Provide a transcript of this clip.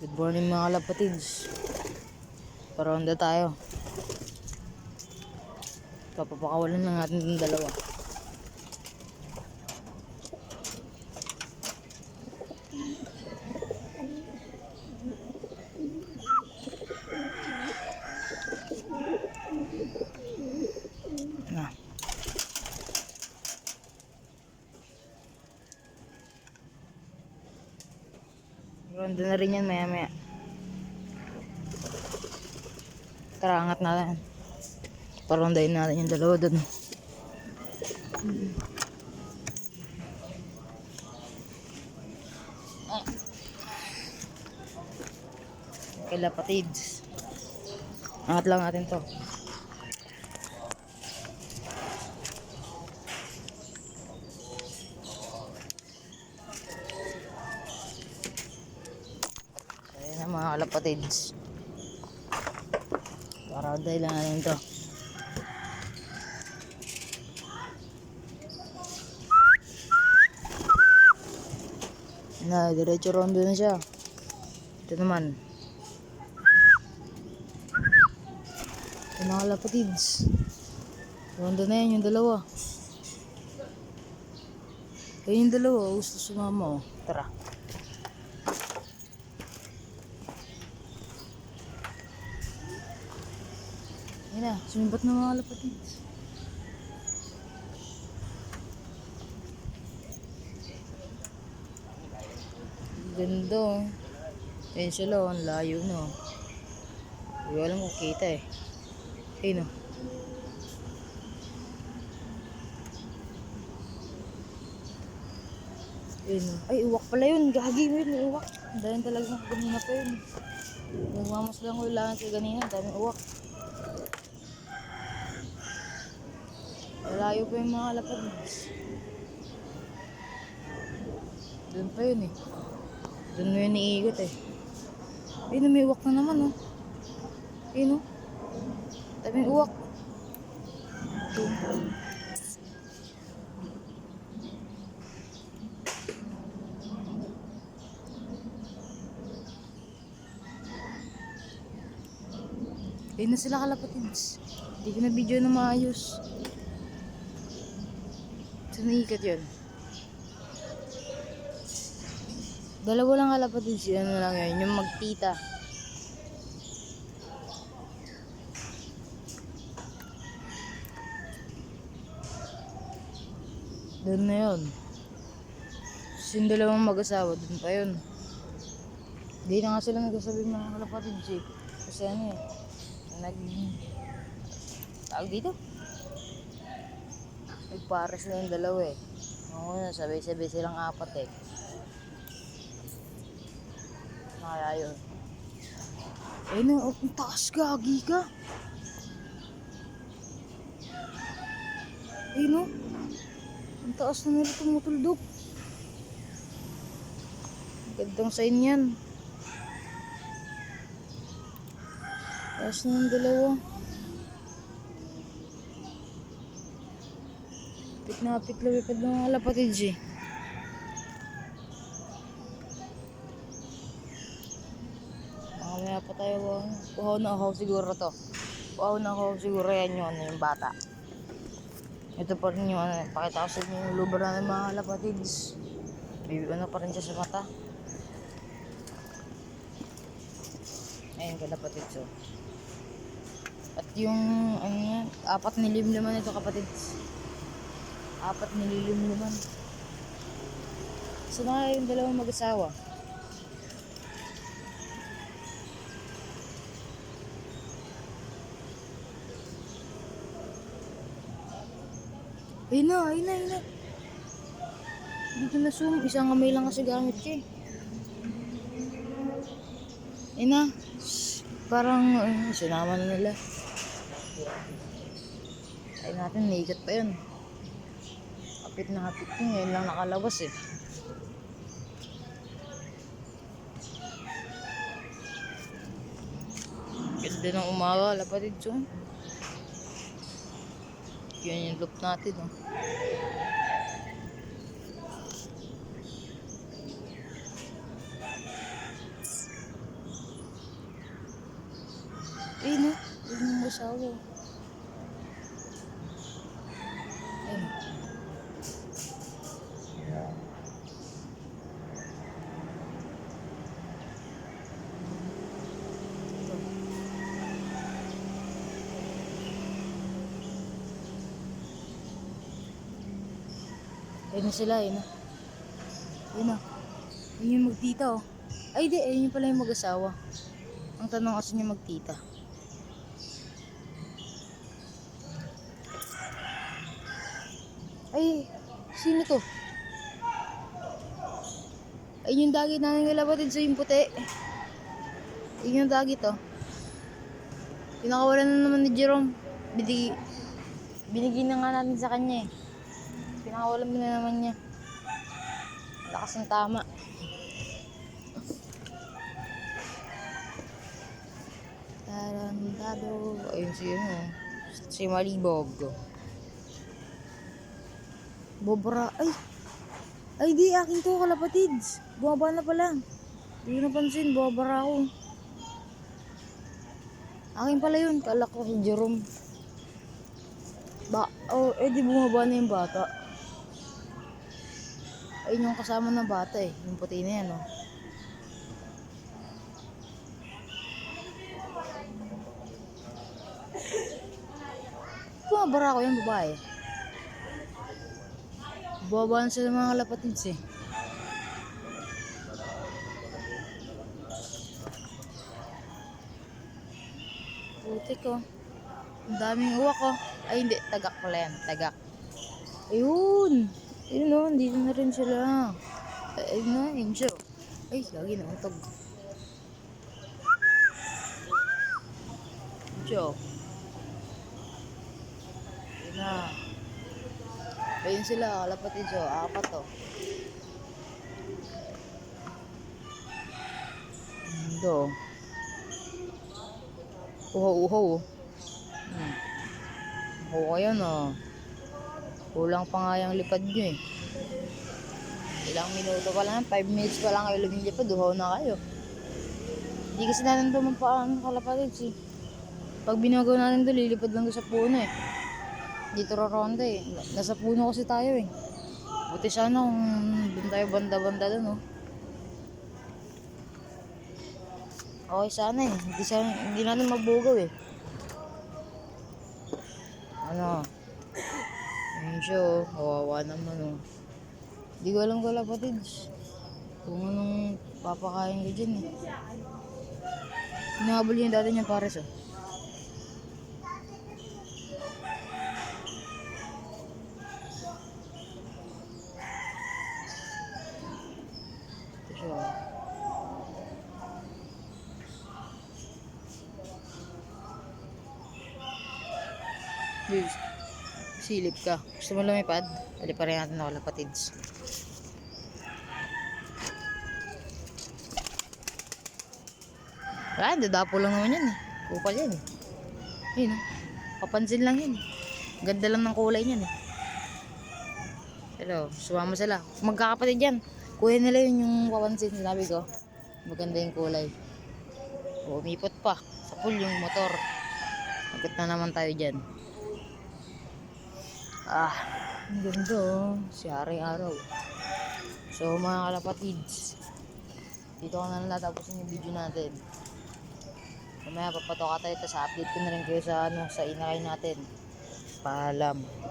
Good morning mga kalapatids. Paronda tayo. Papapakawalan lang natin yung dalawa. Na. Ronda na rin yan maya maya. Tara, angat natin. Parondahin natin yung dalawa dun. Kalapatids. Angat lang natin to. So, ayan na mga kalapatids. Parondahin lang natin to. Na, diretso rondo na siya. Ito naman. Ito mga kalapatids. Rondo na yan yung dalawa. Ayun yung dalawa. Gusto sumama oh. Tara. Ayun na. Sumimbat na mga kalapatids. Ganda oh. Ayun sila oh. Ang layo no. Hindi ko alam kung kita eh. Ayun oh. Ayun oh. Ay, uwak pala yun. Gagi mo yun. Uwak. Dahil talagang ganina pa yun. Nagmamas lang ko ilangan sa ganina. Daming uwak. Malayo pa yung mga kalapatids. Doon pa yun eh. Doon mo yun iigot eh. Ayun, may uwak na naman oh. Ayun oh. Daming uwak. Ayun na sila kalapatids. Hindi ko na video na maayos. Saan naiikat yun? Dalawa lang kalapatids. Ano lang yun. Yung magtita. Doon na yun. Yung dalawang mag-asawa, doon pa yun. Hindi na nga sila nagsasabi mga kalapatids eh. Kasi ano eh. Tawag dito. Nagpares na yung dalawa eh. Oo na, sabay-sabay silang apat eh. Kaya yun. Ayun na, ang taas gagi ka. Ayun o. Ang taas na nila tumutuldok. Gandang sign yan. Taas na yung dalawa. Pit na pit lumipad ng mga kalapatids eh. Mamaya pa tayo. Uhaw na uhaw siguro to. Uhaw na uhaw siguro yan yung, yung bata. Ito pa rin yung pakita ko sa inyo yung lubar namin mga kalapatids. Ano pa rin siya sa mata. Ayun kalapatids oh. At yung apat nilimliman ito kapatids. Apat nililimliman. So na yung dalawang mag-asawa. Ayun na, ayun na, ayun na. Dito na zoom. Isang kamay lang kasi gamit ko eh. Ayun na. Parang sinama na nila. Ayun natin, naikat pa yun. Hapit na hapit ko. Ngayon lang nakalabas eh. Ganda ng umaga, lapatid yun. Yun yung loop natin oh. Eh, no? Yun yung asawa. Ayun. Ito. Ayun na sila, ayun na. Ayun na. Ayun yung magtita, oh. Ay, di. Ayun yung pala yung mag-asawa. Ang tanong kasi niya magtita. Ay, sino to? Ayun yung dagi namin kalabatid sa yung puti. Ayun yung dagi to. Pinakawalan na naman ni Jerome. Binigyan na nga natin sa kanya eh. Pinakawalan mo na naman niya. Lakas ng tama. Tarantado. Ayun si ano. Si Malibog. Bobra. Ay! Ay di, akin to kalapatids. Bumaba na pala. Hindi ko napansin, bumabara ako. Akin pala yun, kala ko si Jerome. Di bumaba na yung bata. Ayun yung kasama ng bata eh, yung puti na yan oh. Bumabara ko yung babae. Bumaba na sila mga kalapatids eh. Putik oh. Ang daming uwak oh. Ay hindi, tagak pala yan, tagak. Ayun! Ayun oh, dito na rin sila. Ayun na, ayun siya. Ay, lagi na utog. Siya. Ayun na. Ayun sila, kalapatid siya. Apat oh. Ito. Uhaw-uhaw oh. Oo yan oh. Kulang pa nga yung lipad nyo eh. Ilang minuto pa lang, 5 minutes pa lang kayo lumilipad, uhaw na kayo. Hindi kasi natin ito magpaan kalapatids eh. Pag binagaw natin ito, lilipad lang ito sa puno eh. Dito roronda eh. Nasa puno kasi tayo eh. Buti sana kung doon tayo banda-banda doon oh. Okay sana eh. Hindi natin mabugaw eh. Ano? Ayun siya oh. Kawawa naman oh. Hindi ko alam kalapatids. Kung anong papakain ko dyan eh. Hinahabol yun dati niyang pares oh. Ito siya oh. Please. Silip ka. Gusto mo lumipad? Dali pa rin natin na kalapatids. Wala, dadapo lang naman yan eh. Kupal yan eh. Ayun oh. Papansin lang yan eh. Ganda lang ng kulay niyan eh. Hello, sumama sila. Magkakapatid yan. Kuya nila yun yung papansin. Sinabi ko, maganda yung kulay. Umipot pa. Sa pool yung motor. Agad na naman tayo dyan. Ang ganda oh. Si Ari-araw. So mga kalapatids, dito ko na natapos yung video natin. Mamaya papatoka tayo, tapos update ko na rin kayo sa inakay natin. Paalam.